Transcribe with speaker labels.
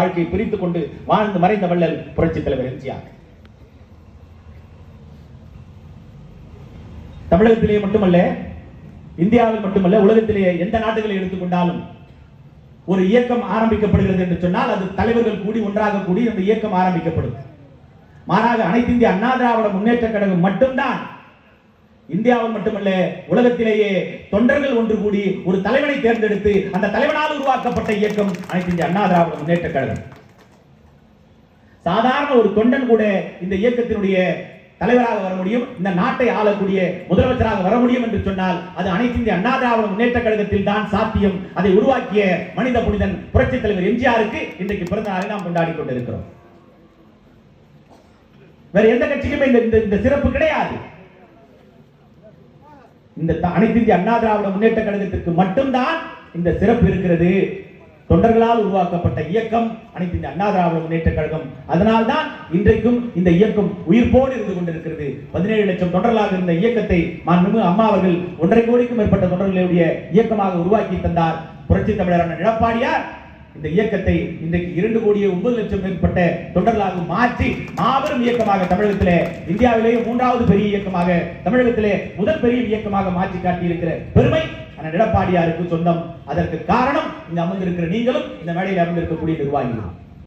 Speaker 1: வாழ்க்கையை பிரித்துக் கொண்டு வாழ்ந்து மறைந்த வள்ளல் புரட்சித் தலைவர் எம்ஜிஆர். தமிழகத்திலேயே மட்டுமல்ல, இந்தியாவில் மட்டுமல்ல, உலகத்திலேயே எந்த நாடுகளை எடுத்துக்கொண்டாலும் ஒரு இயக்கம் ஆரம்பிக்கப்படுகிறது என்று சொன்னால் அது தலைவர்கள் கூடி ஒன்றாக கூடி அந்த இயக்கம் ஆரம்பிக்கப்படும். மாறாக அனைத்து இந்திய அண்ணா திராவிட முன்னேற்ற கழகம் மட்டும்தான் இந்தியாவில் மட்டுமல்ல உலகத்திலேயே தொண்டர்கள் ஒன்று கூடி ஒரு தலைவனை தேர்ந்தெடுத்து அந்த தலைவனால் உருவாக்கப்பட்ட இயக்கம் அனைத்து இந்திய அண்ணா திராவிட முன்னேற்ற கழகம். சாதாரண ஒரு தொண்டன் கூட இந்த இயக்கத்தினுடைய தலைவராக வர முடியும், இந்த நாட்டை ஆளக்கூடிய முதலமைச்சராக வர முடியும் என்று சொன்னால் அது அனைத்து இந்திய அண்ணா திராவிட முன்னேற்ற கழகத்தில் தான் சாத்தியம். அதை உருவாக்கிய மனித புனிதன் புரட்சித் தலைவர் எம்ஜிஆருக்கு இன்றைக்கு பிறந்த நாளை நாம் கொண்டாடி கொண்டிருக்கிறோம். வேற எந்த கட்சிக்குமே இந்த சிறப்பு கிடையாது. இந்த அனைத்து இந்திய அண்ணா திராவிட முன்னேற்ற கழகத்திற்கு மட்டும்தான் இந்த சிறப்பு இருக்கிறது. தொண்டர்களால் உருவாக்கப்பட்ட இயக்கம் அனைத்து இந்திய அண்ணா திராவிட முன்னேற்ற கழகம். அதனால்தான் இன்றைக்கும் இந்த இயக்கம் உயிர்ப்போடு இருந்து கொண்டிருக்கிறது. 17 லட்சம் தொண்டர்களாக இருந்த இயக்கத்தை மாண்புமிகு அம்மா அவர்கள் 1.5 கோடிக்கும் மேற்பட்ட தொண்டர்களுடைய இயக்கமாக உருவாக்கி தந்தார். புரட்சி தமிழர் அண்ணன் எடப்பாடியார் இந்த இயக்கத்தை இன்றைக்கு 2,09,00,000 மேற்பட்ட தொண்டர்களாக மாற்றி மாபெரும் இயக்கமாக தமிழகத்திலே, இந்தியாவிலேயே 3வது பெரிய இயக்கமாக, தமிழகத்திலே முதல் பெரிய இயக்கமாக மாற்றி காட்டியிருக்கிற பெருமை எடப்பாடியாருக்கு சொந்தம். அதற்கு காரணம் இங்கு அமர்ந்திருக்கிற நீங்களும் இந்த மேடையில் அமர்ந்திருக்கக்கூடிய நிர்வாகிகளும்.